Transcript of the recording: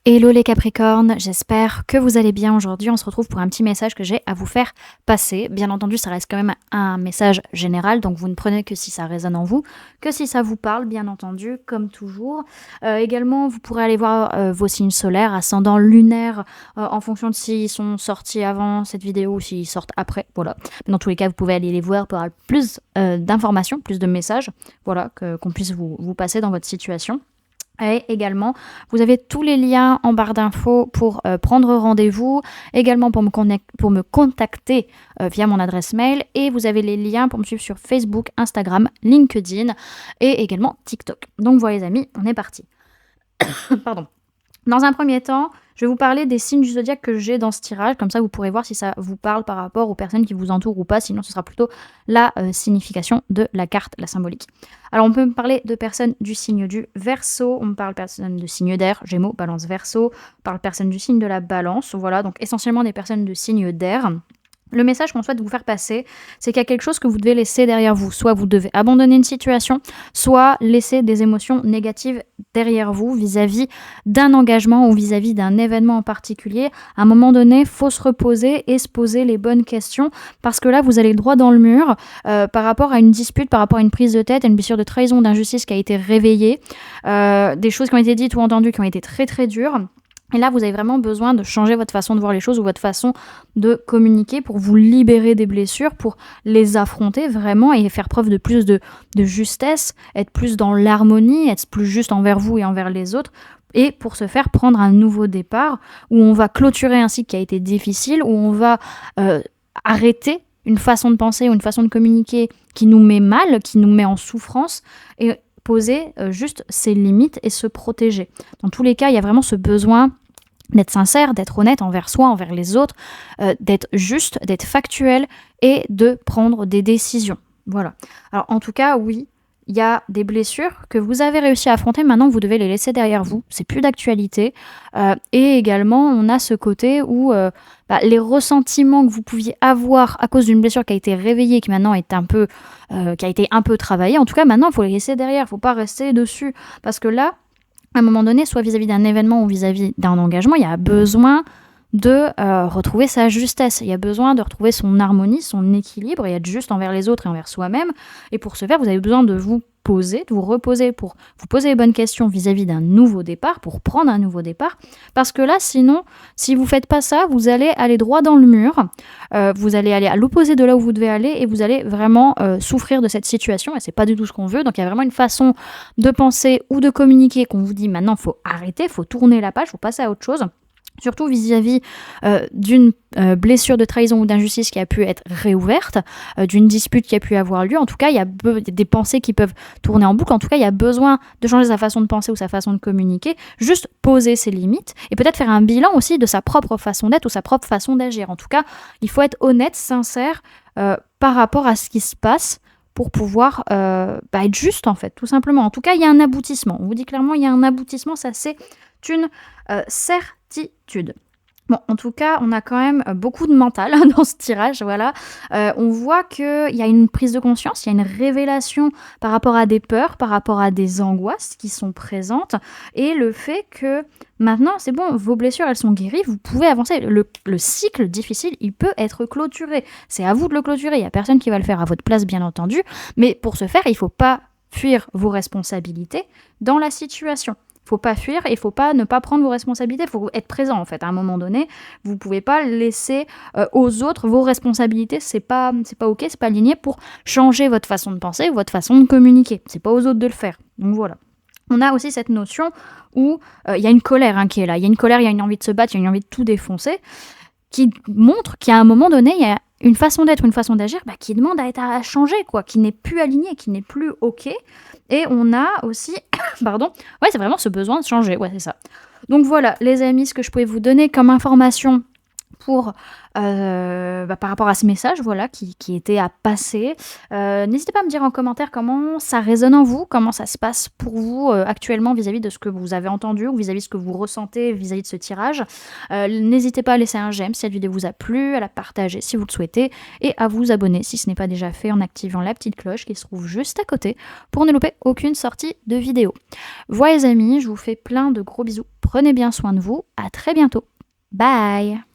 Hello les Capricornes, j'espère que vous allez bien aujourd'hui. On se retrouve pour un petit message que j'ai à vous faire passer. Bien entendu, ça reste quand même un message général, donc vous ne prenez que si ça résonne en vous, que si ça vous parle, bien entendu, comme toujours. Également, vous pourrez aller voir vos signes solaires, ascendant lunaire, en fonction de s'ils sont sortis avant cette vidéo ou s'ils sortent après. Voilà. Mais dans tous les cas, vous pouvez aller les voir pour avoir plus d'informations, plus de messages, voilà, qu'on puisse vous passer dans votre situation. Et également, vous avez tous les liens en barre d'infos pour prendre rendez-vous, également pour me contacter via mon adresse mail, et vous avez les liens pour me suivre sur Facebook, Instagram, LinkedIn et également TikTok. Donc voilà les amis, on est parti. Pardon. Dans un premier temps, je vais vous parler des signes du zodiaque que j'ai dans ce tirage, comme ça vous pourrez voir si ça vous parle par rapport aux personnes qui vous entourent ou pas, sinon ce sera plutôt la signification de la carte, la symbolique. Alors on peut me parler de personnes du signe du Verseau, on me parle de personnes de signe d'air, Gémeaux, Balance, Verseau, on parle de personnes du signe de la Balance, voilà, donc essentiellement des personnes de signe d'air. Le message qu'on souhaite vous faire passer, c'est qu'il y a quelque chose que vous devez laisser derrière vous. Soit vous devez abandonner une situation, soit laisser des émotions négatives derrière vous vis-à-vis d'un engagement ou vis-à-vis d'un événement en particulier. À un moment donné, il faut se reposer et se poser les bonnes questions parce que là, vous allez droit dans le mur par rapport à une dispute, par rapport à une prise de tête, à une blessure de trahison, d'injustice qui a été réveillée, des choses qui ont été dites ou entendues qui ont été très très dures. Et là, vous avez vraiment besoin de changer votre façon de voir les choses ou votre façon de communiquer pour vous libérer des blessures, pour les affronter vraiment et faire preuve de plus de justesse, être plus dans l'harmonie, être plus juste envers vous et envers les autres. Et pour se faire prendre un nouveau départ où on va clôturer un cycle qui a été difficile, où on va arrêter une façon de penser ou une façon de communiquer qui nous met mal, qui nous met en souffrance et poser juste ses limites et se protéger. Dans tous les cas, il y a vraiment ce besoin d'être sincère, d'être honnête envers soi, envers les autres, d'être juste, d'être factuel et de prendre des décisions. Voilà. Alors en tout cas, oui, il y a des blessures que vous avez réussi à affronter, maintenant vous devez les laisser derrière vous, c'est plus d'actualité. Et également, on a ce côté où les ressentiments que vous pouviez avoir à cause d'une blessure qui a été réveillée, qui maintenant est qui a été un peu travaillée, en tout cas maintenant il faut les laisser derrière, il ne faut pas rester dessus, parce que là, à un moment donné, soit vis-à-vis d'un événement ou vis-à-vis d'un engagement, il y a besoin de retrouver sa justesse. Il y a besoin de retrouver son harmonie, son équilibre et être juste envers les autres et envers soi-même. Et pour ce faire, vous avez besoin de vous poser, de vous reposer pour vous poser les bonnes questions vis-à-vis d'un nouveau départ, pour prendre un nouveau départ. Parce que là, sinon, si vous ne faites pas ça, vous allez aller droit dans le mur, vous allez aller à l'opposé de là où vous devez aller et vous allez vraiment souffrir de cette situation. Et c'est pas du tout ce qu'on veut. Donc il y a vraiment une façon de penser ou de communiquer qu'on vous dit maintenant, il faut arrêter, il faut tourner la page, il faut passer à autre chose. Surtout vis-à-vis d'une blessure de trahison ou d'injustice qui a pu être réouverte, d'une dispute qui a pu avoir lieu. En tout cas, il y a des pensées qui peuvent tourner en boucle. En tout cas, il y a besoin de changer sa façon de penser ou sa façon de communiquer. Juste poser ses limites et peut-être faire un bilan aussi de sa propre façon d'être ou sa propre façon d'agir. En tout cas, il faut être honnête, sincère par rapport à ce qui se passe pour pouvoir être juste, en fait, tout simplement. En tout cas, il y a un aboutissement. On vous dit clairement, il y a un aboutissement. Ça, c'est une certitude. Bon, en tout cas, on a quand même beaucoup de mental dans ce tirage, voilà. On voit qu'il y a une prise de conscience, il y a une révélation par rapport à des peurs, par rapport à des angoisses qui sont présentes, et le fait que maintenant, c'est bon, vos blessures, elles sont guéries, vous pouvez avancer. Le cycle difficile, il peut être clôturé. C'est à vous de le clôturer, il n'y a personne qui va le faire à votre place, bien entendu, mais pour ce faire, il ne faut pas fuir vos responsabilités dans la situation. Il ne faut pas fuir et il ne faut pas ne pas prendre vos responsabilités. Il faut être présent, en fait. À un moment donné, vous ne pouvez pas laisser aux autres vos responsabilités. C'est pas OK, c'est pas aligné pour changer votre façon de penser, votre façon de communiquer. C'est pas aux autres de le faire. Donc voilà. On a aussi cette notion où il y a une colère qui est là. Il y a une colère, il y a une envie de se battre, il y a une envie de tout défoncer, qui montre qu'à un moment donné, il y a une façon d'être, une façon d'agir qui demande à être à changer, quoi, qui n'est plus alignée, qui n'est plus OK. Et on a aussi, pardon, ouais, c'est vraiment ce besoin de changer, ouais, c'est ça. Donc voilà, les amis, ce que je pouvais vous donner comme information pour par rapport à ce message, voilà, qui était à passer. N'hésitez pas à me dire en commentaire comment ça résonne en vous, comment ça se passe pour vous, actuellement vis-à-vis de ce que vous avez entendu ou vis-à-vis de ce que vous ressentez vis-à-vis de ce tirage. N'hésitez pas à laisser un j'aime si cette vidéo vous a plu, à la partager si vous le souhaitez et à vous abonner si ce n'est pas déjà fait en activant la petite cloche qui se trouve juste à côté pour ne louper aucune sortie de vidéo. Voilà les amis, je vous fais plein de gros bisous. Prenez bien soin de vous. À très bientôt. Bye!